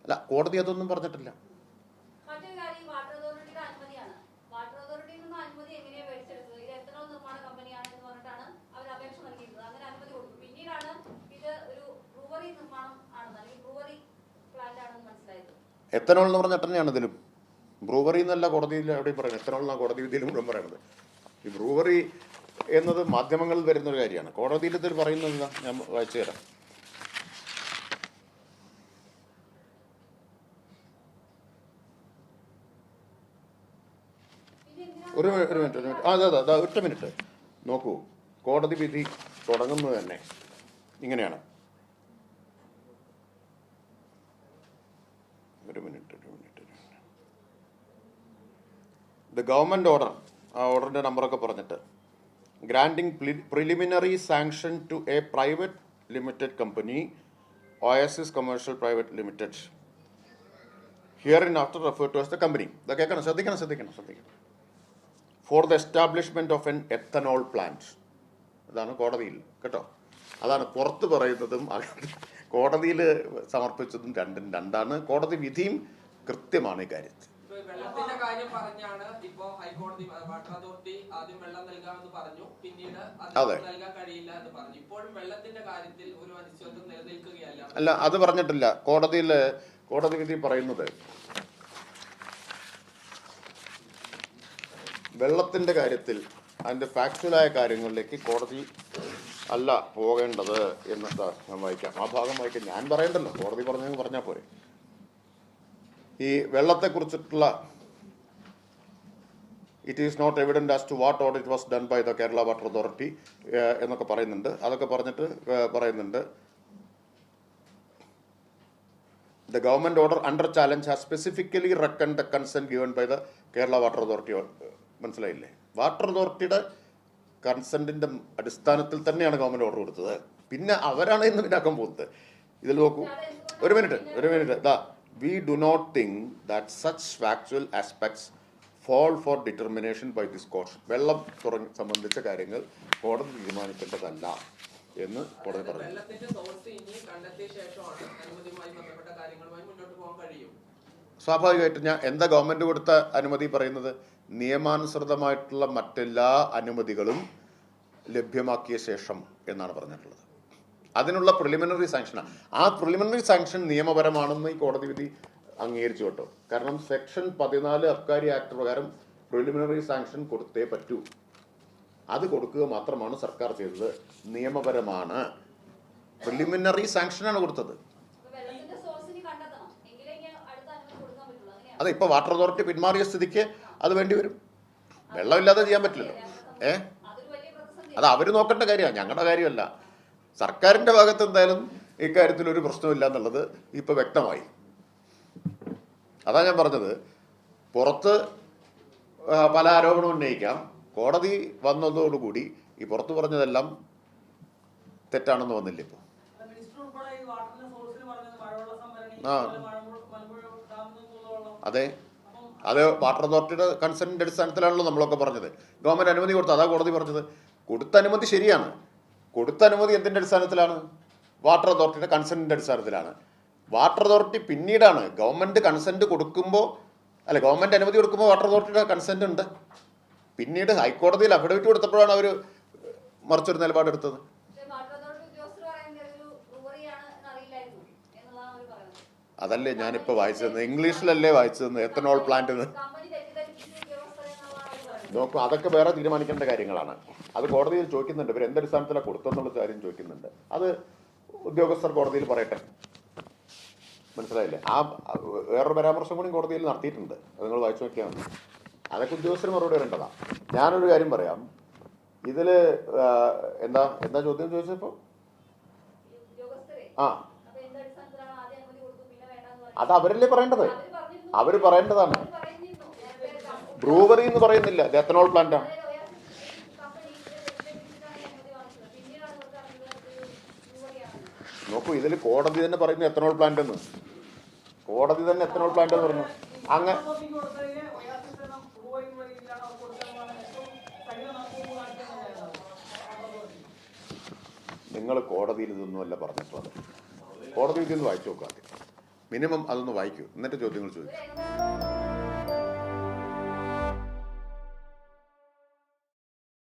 അല്ല, കോടതി അതൊന്നും പറഞ്ഞിട്ടില്ല. എത്തനോൾ എന്ന് പറഞ്ഞിട്ട് തന്നെയാണ് ഇതിലും. ബ്രൂവറി എന്നല്ല കോടതിയിൽ എവിടെയും പറയുന്നത്, എത്തനോൾ എന്നാണ് കോടതി വിധിയിലും മുഴുവൻ പറയുന്നത്. ഈ ബ്രൂവറി എന്നത് മാധ്യമങ്ങളിൽ വരുന്നൊരു കാര്യമാണ്. കോടതിയിൽ ഇതിൽ പറയുന്നത് ഞാൻ വായിച്ചു തരാം. ഒരു മിനിറ്റ് അതെ ഒറ്റ മിനിറ്റ് നോക്കൂ. കോടതി വിധി തുടങ്ങുന്നത് തന്നെ ഇങ്ങനെയാണ്. ഒരു മിനിറ്റ് ദ ഗവൺമെന്റ് ഓർഡർ, ആ ഓർഡറിന്റെ നമ്പറൊക്കെ പറഞ്ഞിട്ട്, granting preliminary sanction to a private limited company, oasis commercial private limited, hereinafter refer to as the company. ഇത് കേൾക്കണം, ശ്രദ്ധിക്കണം. For the establishment of an ethanol plant. അതാണ് കോടതിയിൽ കേട്ടോ. അതാണ് പുറത്ത് പറയുന്നതും കോടതിയിൽ സമർപ്പിച്ചതും രണ്ടാണ്. കോടതി വിധിയും കൃത്യമാണ് ഈ കാര്യത്തിൽ. വെള്ളത്തിന്റെ കാര്യം പറഞ്ഞാണ് ഇപ്പോ ഹൈക്കോടതി വാട്ടർ അതോറിറ്റി ആദ്യം വെള്ളം നൽകാമെന്ന് പറഞ്ഞു, പിന്നീട് നൽകാൻ കഴിയില്ല എന്ന് പറഞ്ഞു. ഇപ്പോഴും വെള്ളത്തിന്റെ കാര്യത്തിൽ ഒരു അനിശ്ചിതത്വം നിലനിൽക്കുകയല്ല. അല്ല, അത് പറഞ്ഞിട്ടില്ല. കോടതി വിധി പറയുന്നത് വെള്ളത്തിന്റെ കാര്യത്തിൽ അതിന്റെ ഫാക്ച്വലായ കാര്യങ്ങളിലേക്ക് കോടതി അല്ല പോകേണ്ടത് എന്ന് ഞാൻ വായിക്കാം. ആ ഭാഗം വായിക്കാം. ഞാൻ പറയണ്ടല്ലോ, കോടതി പറഞ്ഞാൽ പോരെ. ഈ വെള്ളത്തെക്കുറിച്ചിട്ടുള്ള it is not evident as to what audit was done by the Kerala water authority എന്നൊക്കെ പറയുന്നുണ്ട്. അതൊക്കെ പറഞ്ഞിട്ട് പറയുന്നുണ്ട്, the government order under challenge has specifically reckoned the consent given by the Kerala water authority. മനസ്സിലായില്ലേ? വാട്ടർ അതോറിറ്റിയുടെ കൺസെന്റിന്റെ അടിസ്ഥാനത്തിൽ തന്നെയാണ് ഗവൺമെന്റ് ഓർഡർ കൊടുത്തത്. പിന്നെ അവരാണ് ഇന്ന് പിന്നാക്കാൻ പോകുന്നത്. ഇതിൽ നോക്കൂ, ഒരു minute we do not think that such factual aspects fall for determination by this court. വെള്ളം സംബന്ധിച്ച കാര്യങ്ങൾ കോടതി തീരുമാനിക്കേണ്ടതല്ല എന്ന് കോടതി പറഞ്ഞു. സ്വാഭാവികമായിട്ടും ഞാൻ എന്താ ഗവൺമെന്റ് കൊടുത്ത അനുമതി പറയുന്നത്? നിയമാനുസൃതമായിട്ടുള്ള മറ്റെല്ലാ അനുമതികളും ലഭ്യമാക്കിയ ശേഷം എന്നാണ് പറഞ്ഞിട്ടുള്ളത്. അതിനുള്ള പ്രിലിമിനറി സാങ്ഷനാണ്. ആ പ്രിലിമിനറി സാങ്ഷൻ നിയമപരമാണെന്ന് ഈ കോടതി വിധി അംഗീകരിച്ചു കേട്ടോ. കാരണം സെക്ഷൻ 14 അബ്കാരി ആക്ട് പ്രകാരം പ്രിലിമിനറി സാങ്ഷൻ കൊടുത്തേ പറ്റൂ. അത് കൊടുക്കുക മാത്രമാണ് സർക്കാർ ചെയ്തത്. നിയമപരമാണ്. പ്രിലിമിനറി സാങ്ഷനാണ് കൊടുത്തത്. അതെ, ഇപ്പൊ വാട്ടർ അതോറിറ്റി പിന്മാറിയ സ്ഥിതിക്ക് അത് വേണ്ടി വരും. വെള്ളമില്ലാതെ ചെയ്യാൻ പറ്റില്ലല്ലോ. അത് അവര് നോക്കേണ്ട കാര്യമാണ്, ഞങ്ങളുടെ കാര്യമല്ല. സർക്കാരിന്റെ ഭാഗത്ത് എന്തായാലും ഇക്കാര്യത്തിൽ ഒരു പ്രശ്നമില്ല എന്നുള്ളത് ഇപ്പൊ വ്യക്തമായി. അതാ ഞാൻ പറഞ്ഞത്, പുറത്ത് പല ആരോപണം ഉന്നയിക്കാം. കോടതി വന്നതോടുകൂടി ഈ പുറത്ത് പറഞ്ഞതെല്ലാം തെറ്റാണെന്ന് വന്നില്ല. ഇപ്പൊ അതെ, അത് വാട്ടർ അതോറിറ്റിയുടെ കൺസെന്റിന്റെ അടിസ്ഥാനത്തിലാണല്ലോ നമ്മളൊക്കെ പറഞ്ഞത്. ഗവൺമെന്റ് അനുമതി കൊടുത്തു, അതാ കോടതി പറഞ്ഞത്. കൊടുത്ത അനുമതി ശരിയാണ്. കൊടുത്ത അനുമതി എന്തിന്റെ അടിസ്ഥാനത്തിലാണ്? വാട്ടർ അതോറിറ്റിയുടെ കൺസെന്റിന്റെ അടിസ്ഥാനത്തിലാണ്. വാട്ടർ അതോറിറ്റി പിന്നീടാണ് ഗവൺമെന്റ് കൺസെന്റ് കൊടുക്കുമ്പോൾ, ഗവൺമെന്റ് അനുമതി കൊടുക്കുമ്പോൾ വാട്ടർ അതോറിറ്റിയുടെ കൺസെന്റ് ഉണ്ട്. പിന്നീട് ഹൈക്കോടതിയിൽ അഫിഡവിറ്റ് കൊടുത്തപ്പോഴാണ് അവർ മറിച്ചൊരു നിലപാടെടുത്തത്. അതല്ലേ ഞാനിപ്പോൾ വായിച്ചത്, ഇംഗ്ലീഷിലല്ലേ വായിച്ചത്, എത്തനോൾ പ്ലാന്റ് എന്ന്. നോക്കൂ, അതൊക്കെ വേറെ തീരുമാനിക്കേണ്ട കാര്യങ്ങളാണ്. അത് കോടതിയിൽ ചോദിക്കുന്നുണ്ട്, ഇവർ എന്തടിസ്ഥാനത്തിലാണ് കൊടുത്തെന്നുള്ള കാര്യം ചോദിക്കുന്നുണ്ട്. അത് ഉദ്യോഗസ്ഥർ കോടതിയിൽ പറയട്ടെ. മനസ്സിലായില്ലേ? ആ വേറൊരു പരാമർശം കൂടി കോടതിയിൽ നടത്തിയിട്ടുണ്ട്. അത് നിങ്ങൾ വായിച്ചു നോക്കിയാൽ മതി. അതൊക്കെ ഉദ്യോഗസ്ഥർ മറുപടി വരേണ്ടതാണ്. ഞാനൊരു കാര്യം പറയാം. ഇതില് എന്താ ചോദ്യം ചോദിച്ചപ്പോ? അത് അവരല്ലേ പറയേണ്ടത്. അവര് പറയേണ്ടതാണ്. ബ്രൂവറി എന്ന് പറയുന്നില്ല, ഇത് എത്തനോൾ പ്ലാന്റാണ്. നോക്കൂ, ഇതിൽ കോടതി തന്നെ പറയുന്നു എത്തനോൾ പ്ലാന്റ് എന്ന്. കോടതി തന്നെ എത്തനോൾ പ്ലാന്റ് എന്ന് പറഞ്ഞു. അങ്ങനെ നിങ്ങൾ കോടതിയിൽ ഇതൊന്നുമല്ല പറഞ്ഞിട്ടുള്ളത്. കോടതി വിധി ഒന്ന് വായിച്ചു നോക്കുക ആദ്യം. മിനിമം അതൊന്ന് വായിക്കൂ, എന്നിട്ട് ചോദ്യങ്ങൾ ചോദിക്കും.